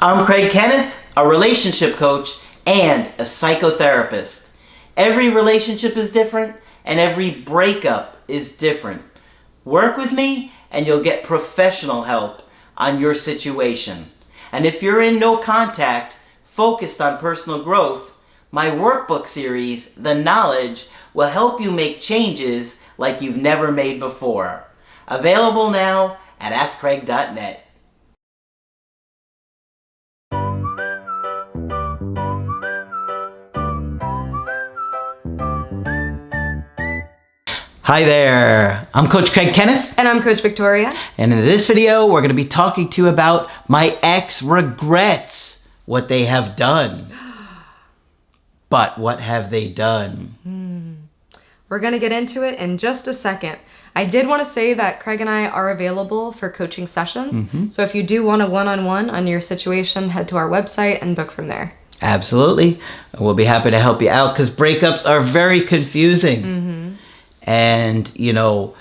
I'm Craig Kenneth, a relationship coach and a psychotherapist. Every relationship is different and every breakup is different. Work with me and you'll get professional help on your situation. And if you're in no contact, focused on personal growth, my workbook series, The Knowledge, will help you make changes like you've never made before. Available now at AskCraig.net. Hi there, I'm Coach Craig Kenneth. And I'm Coach Victoria. And in this video, we're going to be talking to you about my ex regrets what they have done. But what have they done? We're going to get into it in just a second. I did want to say that Craig and I are available for coaching sessions. So if you do want a one-on-one on your situation, head to our website and book from there. Absolutely. We'll be happy to help you out because breakups are very confusing. And, you know,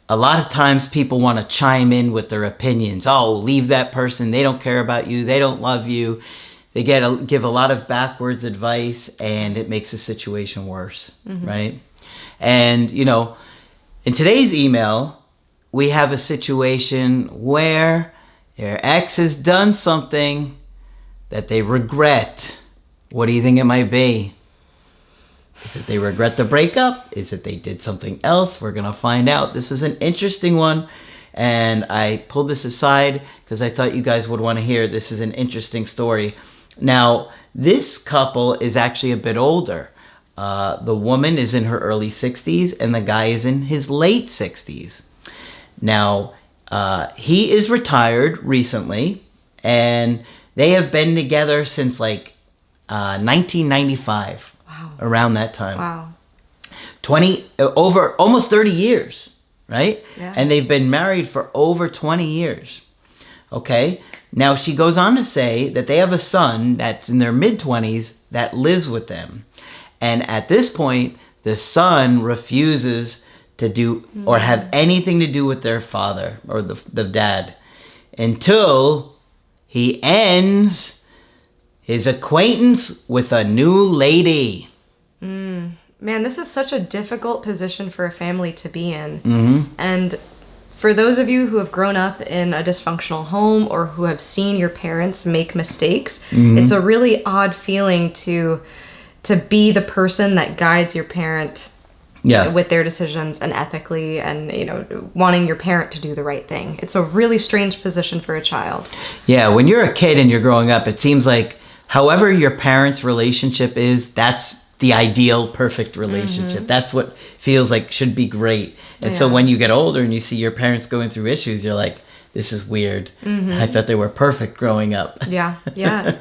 a lot of times people want to chime in with their opinions. Oh, leave that person. They don't care about you. They don't love you. They give a lot of backwards advice, and it makes the situation worse, right? And, you know, in today's email, we have a situation where your ex has done something that they regret. What do you think it might be? Is it they regret the breakup? Is it they did something else? We're going to find out. This is an interesting one, and I pulled this aside because I thought you guys would want to hear. This is an interesting story. Now, this couple is actually a bit older. The woman is in her early 60s, and the guy is in his late 60s. Now, he is retired recently, and they have been together since like 1995. Wow. Around that time. Wow. Over almost 30 years, right? Yeah. And they've been married for over 20 years. Okay? Now, she goes on to say that they have a son that's in their mid-20s that lives with them. And at this point, the son refuses to do or have anything to do with their father or the dad until he ends his acquaintance with a new lady. Man, this is such a difficult position for a family to be in. And for those of you who have grown up in a dysfunctional home or who have seen your parents make mistakes, it's a really odd feeling to be the person that guides your parent with their decisions and ethically and, you know, wanting your parent to do the right thing. It's a really strange position for a child. Yeah, when you're a kid and you're growing up, it seems like however your parents' relationship is, that's the ideal, perfect relationship. That's what feels like should be great. And so when you get older and you see your parents going through issues, you're like, this is weird. I thought they were perfect growing up. Yeah.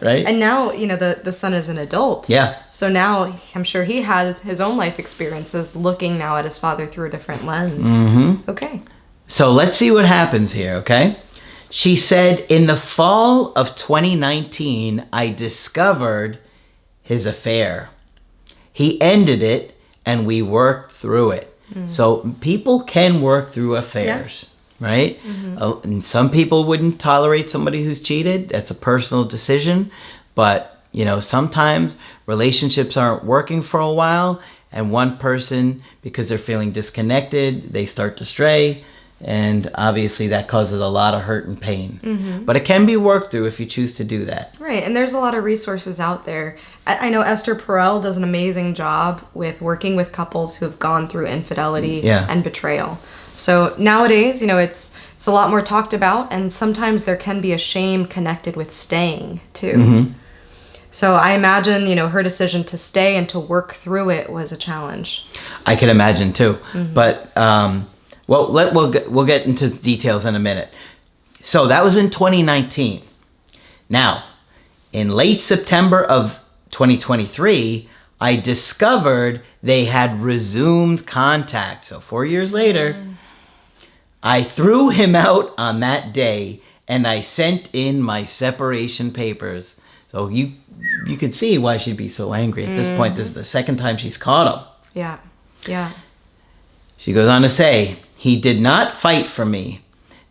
Right? And now, you know, the son is an adult. Yeah. So now I'm sure he had his own life experiences looking now at his father through a different lens. Okay. So let's see what happens here, okay? She said, in the fall of 2019, I discovered his affair. He ended it, and we worked through it. So people can work through affairs, right? And some people wouldn't tolerate somebody who's cheated. That's a personal decision. But, you know, sometimes relationships aren't working for a while, and one person, because they're feeling disconnected, they start to stray. And obviously that causes a lot of hurt and pain. But it can be worked through if you choose to do that. Right, and there's a lot of resources out there. I know Esther Perel does an amazing job with working with couples who have gone through infidelity and betrayal. So nowadays, you know, it's a lot more talked about, and sometimes there can be a shame connected with staying too. So I imagine, you know, her decision to stay and to work through it was a challenge. I can imagine too. But well, we'll get into the details in a minute. So that was in 2019. Now, in late September of 2023, I discovered they had resumed contact. So 4 years later, I threw him out on that day, and I sent in my separation papers. So you could see why she'd be so angry. At this point, this is the second time she's caught him. Yeah. She goes on to say, he did not fight for me.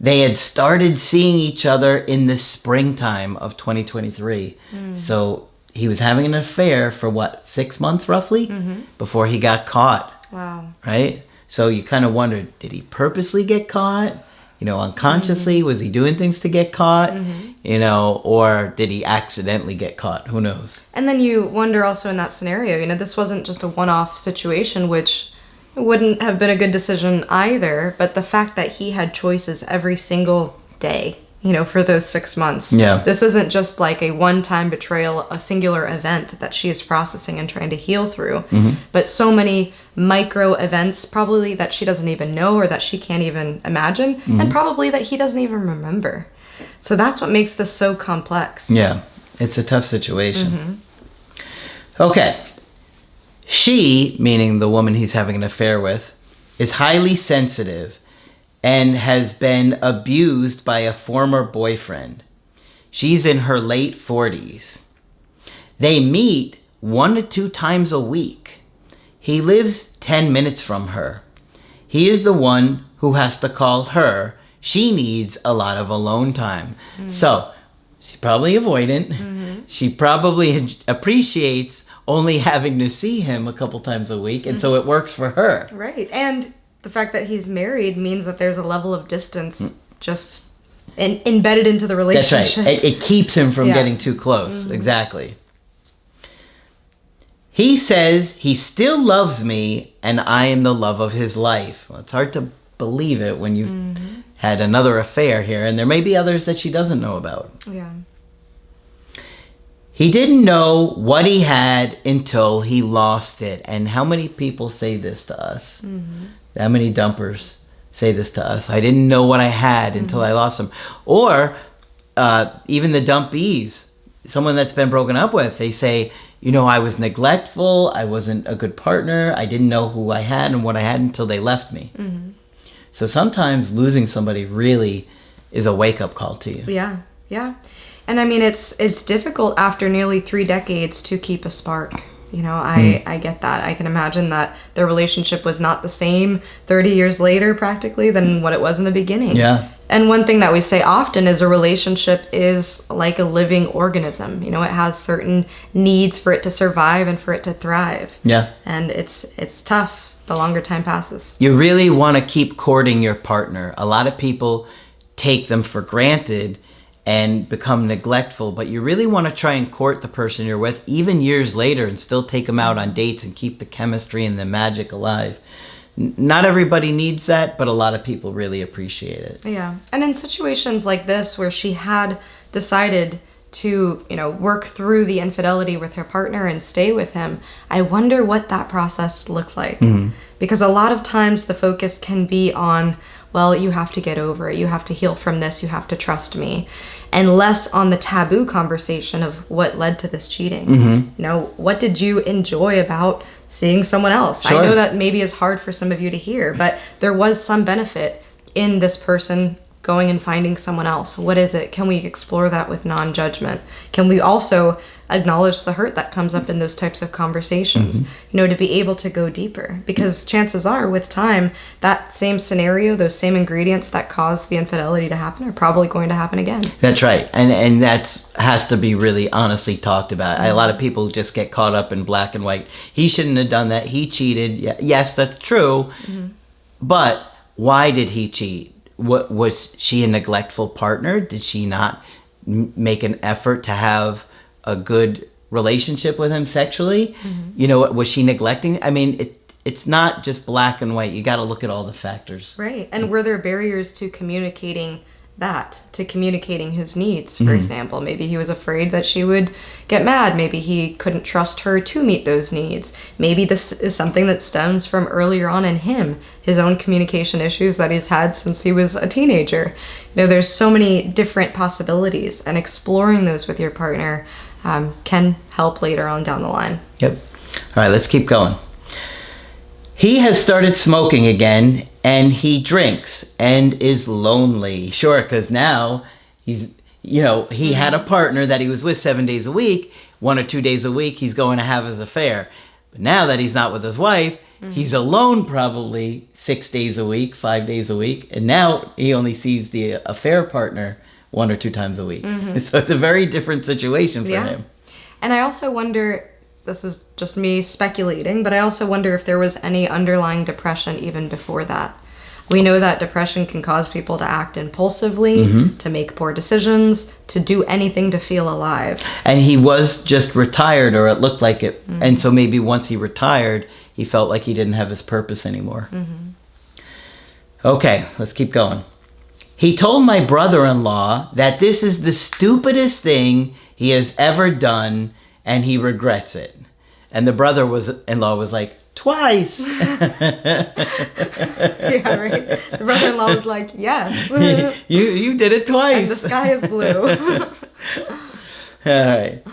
They had started seeing each other in the springtime of 2023. So he was having an affair for 6 months roughly before he got caught. Wow. Right? So you kind of wondered, did he purposely get caught? Unconsciously, was he doing things to get caught? Or did he accidentally get caught? Who knows? And then you wonder also in that scenario, this wasn't just a one-off situation, which wouldn't have been a good decision either, but the fact that he had choices every single day, for those 6 months. Yeah. This isn't just like a one-time betrayal, a singular event that she is processing and trying to heal through, but so many micro events probably that she doesn't even know or that she can't even imagine, and probably that he doesn't even remember. So that's what makes this so complex. Yeah, it's a tough situation. Okay. She, meaning the woman he's having an affair with, is highly sensitive and has been abused by a former boyfriend. She's in her late 40s. They meet 1 to 2 times a week. He lives 10 minutes from her. He is the one who has to call her. She needs a lot of alone time. So, she's probably avoidant. She probably appreciates only having to see him a couple times a week, and so it works for her. Right. And the fact that he's married means that there's a level of distance just embedded into the relationship. That's right. It keeps him from getting too close. Exactly. He says he still loves me and I am the love of his life. Well, it's hard to believe it when you've had another affair here, and there may be others that she doesn't know about. Yeah. He didn't know what he had until he lost it. And how many people say this to us? How many dumpers say this to us? I didn't know what I had until I lost them. Or even the dumpees, someone that's been broken up with, they say, I was neglectful, I wasn't a good partner, I didn't know who I had and what I had until they left me. So sometimes losing somebody really is a wake-up call to you. Yeah, yeah. And I mean, it's difficult after nearly 3 decades to keep a spark. I get that. I can imagine that their relationship was not the same 30 years later, practically, than what it was in the beginning. Yeah. And one thing that we say often is a relationship is like a living organism. It has certain needs for it to survive and for it to thrive. Yeah. And it's tough the longer time passes. You really want to keep courting your partner. A lot of people take them for granted and become neglectful, but you really want to try and court the person you're with even years later and still take them out on dates and keep the chemistry and the magic alive. Not everybody needs that, but a lot of people really appreciate it. Yeah. And in situations like this where she had decided to, work through the infidelity with her partner and stay with him, I wonder what that process looked like. Because a lot of times the focus can be on, well, you have to get over it, you have to heal from this, you have to trust me, and less on the taboo conversation of what led to this cheating. What did you enjoy about seeing someone else? Sure. I know that maybe is hard for some of you to hear, but there was some benefit in this person going and finding someone else. What is it? Can we explore that with non-judgment? Can we also acknowledge the hurt that comes up in those types of conversations, to be able to go deeper? Because chances are with time, that same scenario, those same ingredients that caused the infidelity to happen are probably going to happen again. That's right. And that has to be really honestly talked about. A lot of people just get caught up in black and white. He shouldn't have done that. He cheated. Yes, that's true. But why did he cheat? What, was she a neglectful partner? Did she not make an effort to have a good relationship with him sexually? Was she neglecting? I mean, it's not just black and white. You got to look at all the factors. Right. And were there barriers to communicating his needs, for example? Maybe he was afraid that she would get mad. Maybe he couldn't trust her to meet those needs. Maybe this is something that stems from earlier on in him, his own communication issues that he's had since he was a teenager. There's so many different possibilities, and exploring those with your partner can help later on down the line. Yep. All right, let's keep going. He has started smoking again, and he drinks and is lonely. Sure, because now he's, he had a partner that he was with 7 days a week. 1 or 2 days a week, he's going to have his affair. But now that he's not with his wife, He's alone probably 6 days a week, 5 days a week. And now he only sees the affair partner 1 or 2 times a week. So it's a very different situation for him. And I also wonder, this is just me speculating, but I also wonder if there was any underlying depression even before that. We know that depression can cause people to act impulsively, to make poor decisions, to do anything to feel alive. And he was just retired, or it looked like it. And so maybe once he retired, he felt like he didn't have his purpose anymore. Okay, let's keep going. He told my brother-in-law that this is the stupidest thing he has ever done, and he regrets it. And the brother-in-law was like, twice. Yeah, right. The brother-in-law was like, yes. You did it twice. And the sky is blue. All right.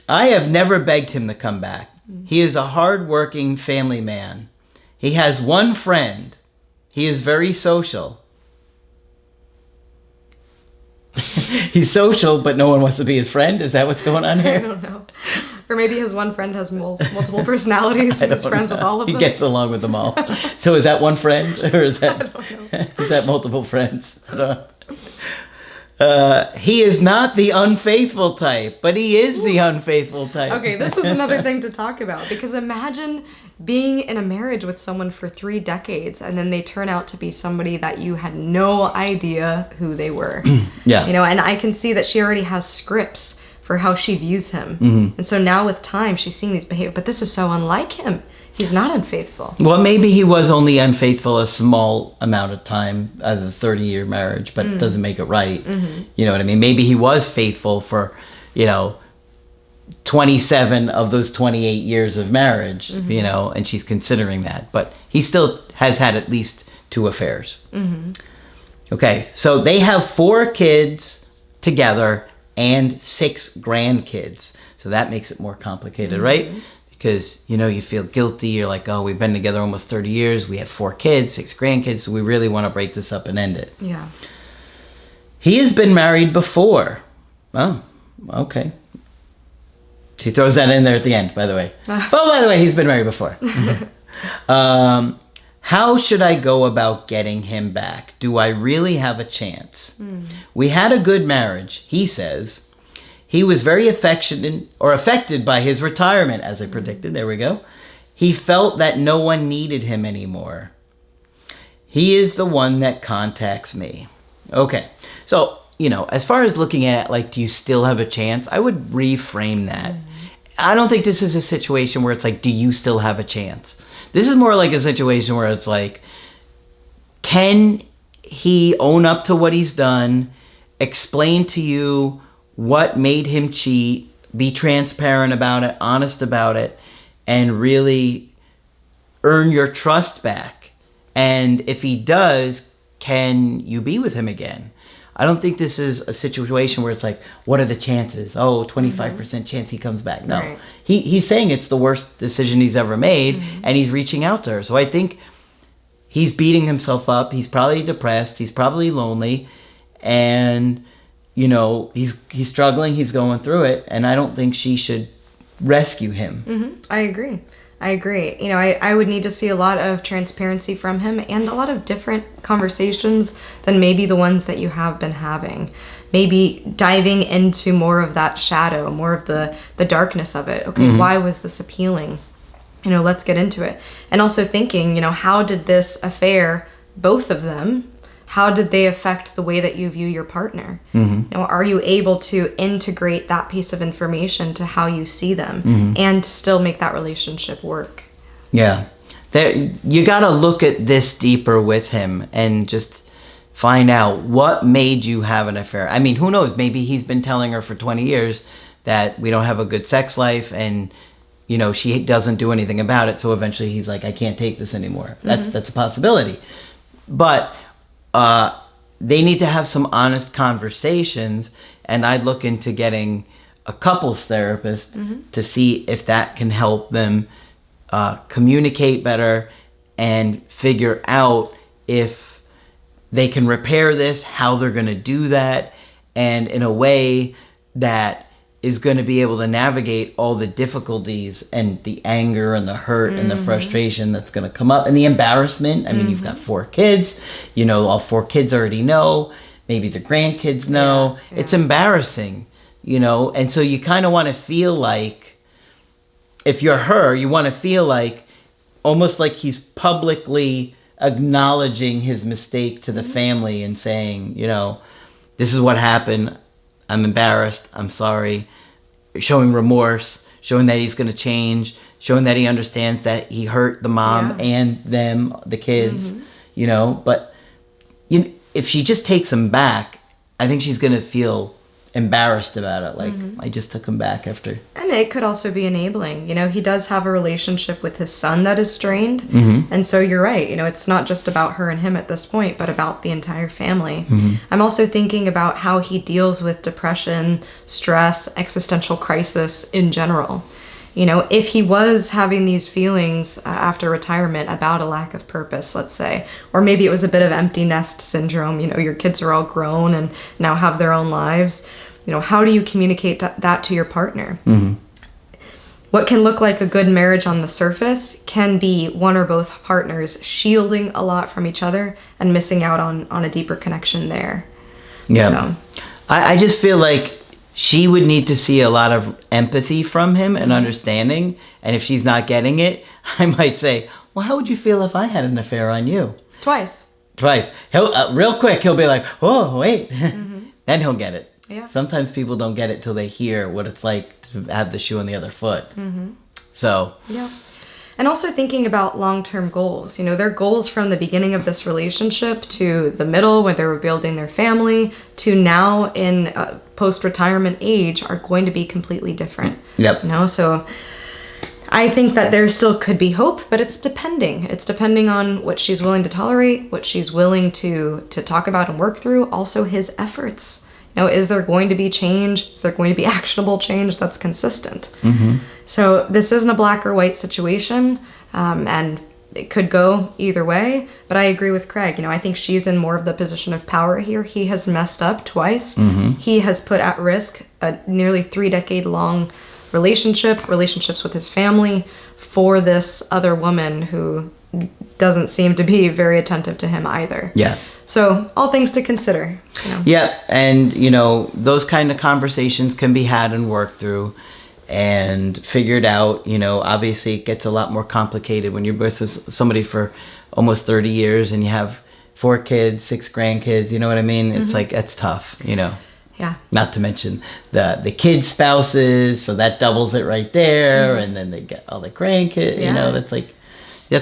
I have never begged him to come back. He is a hard-working family man. He has one friend. He is very social. He's social, but no one wants to be his friend? Is that what's going on here? I don't know. Or maybe his one friend has multiple personalities and is friends with all of them. He gets along with them all. So is that one friend? Or is that, I don't know. Is that multiple friends? I don't know. He is not the unfaithful type, but he is the unfaithful type. Okay, this is another thing to talk about, because imagine being in a marriage with someone for 3 decades and then they turn out to be somebody that you had no idea who they were. Yeah. You know, and I can see that she already has scripts for how she views him. And so now with time, she's seeing these behaviors, but this is so unlike him. He's not unfaithful. Well, maybe he was only unfaithful a small amount of time out of the 30-year marriage, but it doesn't make it right. You know what I mean? Maybe he was faithful for, 27 of those 28 years of marriage, and she's considering that. But he still has had at least 2 affairs. Okay, so they have 4 kids together and 6 grandkids. So that makes it more complicated, right? Because, you feel guilty. You're like, oh, we've been together almost 30 years. We have 4 kids, 6 grandkids. So we really want to break this up and end it. Yeah. He has been married before. Oh, okay. She throws that in there at the end, by the way. Oh, by the way, he's been married before. How should I go about getting him back? Do I really have a chance? We had a good marriage, he says. He was very affected by his retirement, as I predicted. There we go. He felt that no one needed him anymore. He is the one that contacts me. Okay. So, as far as looking at, like, do you still have a chance? I would reframe that. I don't think this is a situation where it's like, do you still have a chance? This is more like a situation where it's like, can he own up to what he's done, explain to you what made him cheat, be transparent about it, honest about it, and really earn your trust back? And if he does, can you be with him again? I don't think this is a situation where it's like, what are the chances? Oh, 25% chance he comes back. No. Right. He's saying it's the worst decision he's ever made, and he's reaching out to her. So I think he's beating himself up. He's probably depressed. He's probably lonely. And, he's struggling. He's going through it. And I don't think she should rescue him. I agree. I would need to see a lot of transparency from him and a lot of different conversations than maybe the ones that you have been having. Maybe diving into more of that shadow, more of the darkness of it. Okay, why was this appealing? Let's get into it. And also thinking, how did this affair, both of them, how did they affect the way that you view your partner? Are you able to integrate that piece of information to how you see them and still make that relationship work? Yeah. You got to look at this deeper with him and just find out what made you have an affair. I mean, who knows? Maybe he's been telling her for 20 years that we don't have a good sex life and, she doesn't do anything about it. So eventually he's like, I can't take this anymore. That's a possibility. But they need to have some honest conversations, and I'd look into getting a couples therapist to see if that can help them communicate better and figure out if they can repair this, how they're going to do that, and in a way that is going to be able to navigate all the difficulties and the anger and the hurt and the frustration that's going to come up and the embarrassment. I mean, you've got 4 kids, you know, all 4 kids already know, maybe the grandkids know. Yeah. It's embarrassing, you know, and so you kind of want to feel like, if you're her, you want to feel like almost like he's publicly acknowledging his mistake to the family and saying, you know, this is what happened. I'm embarrassed. I'm sorry. Showing remorse, showing that he's going to change, showing that he understands that he hurt the mom and them, the kids, you know. But if she just takes him back, I think she's going to feel embarrassed about it. Like, I just took him back after. And it could also be enabling. You know, he does have a relationship with his son that is strained. And so you're right. You know, it's not just about her and him at this point, but about the entire family. I'm also thinking about how he deals with depression, stress, existential crisis in general. You know, if he was having these feelings after retirement about a lack of purpose, let's say, or maybe it was a bit of empty nest syndrome, you know, your kids are all grown and now have their own lives. You know, how do you communicate that to your partner? What can look like a good marriage on the surface can be one or both partners shielding a lot from each other and missing out on a deeper connection there. Yeah. So. I just feel like she would need to see a lot of empathy from him and understanding. And if she's not getting it, I might say, well, how would you feel if I had an affair on you? Twice. He'll real quick, he'll be like, oh, wait. Then he'll get it. Yeah. Sometimes people don't get it till they hear what it's like to have the shoe on the other foot. So. Yeah. And also thinking about long-term goals. You know, their goals from the beginning of this relationship to the middle when they were building their family to now in post-retirement age are going to be completely different. Yep. You know, so I think that there still could be hope, but it's depending. It's depending on what she's willing to tolerate, what she's willing to talk about and work through, also his efforts. You know, is there going to be change? Is there going to be actionable change that's consistent? So this isn't a black or white situation, and it could go either way. But I agree with Craig. You know, I think she's in more of the position of power here. He has messed up twice. He has put at risk a nearly 3-decade-long relationships with his family for this other woman who doesn't seem to be very attentive to him either. Yeah. So all things to consider. You know. Yeah, and you know, those kind of conversations can be had and worked through and figured out. You know, obviously it gets a lot more complicated when you're with somebody for almost 30 years and you have 4 kids, 6 grandkids, you know what I mean? It's like, it's tough, you know. Yeah. Not to mention the kids' spouses, so that doubles it right there, and then they get all the grandkids, you know, that's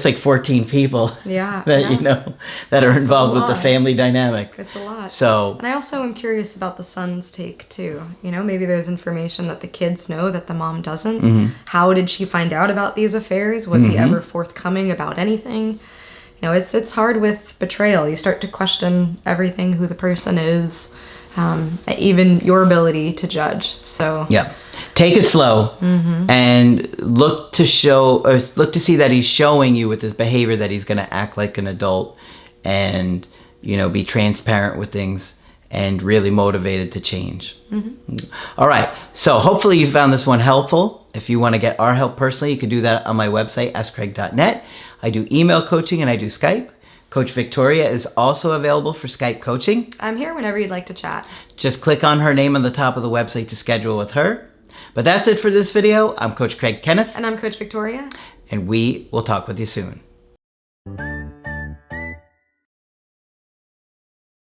like 14 people that you know that are involved with the family dynamic. It's a lot. So, and I also am curious about the son's take too. You know, maybe there's information that the kids know that the mom doesn't. How did she find out about these affairs? Was he ever forthcoming about anything? You know, it's hard with betrayal. You start to question everything, who the person is, even your ability to judge. So yeah. Take it slow and look to see that he's showing you with his behavior that he's going to act like an adult and, you know, be transparent with things and really motivated to change. All right. So hopefully you found this one helpful. If you want to get our help personally, you can do that on my website, askcraig.net. I do email coaching and I do Skype. Coach Victoria is also available for Skype coaching. I'm here whenever you'd like to chat. Just click on her name on the top of the website to schedule with her. But that's it for this video. I'm Coach Craig Kenneth. And I'm Coach Victoria. And we will talk with you soon.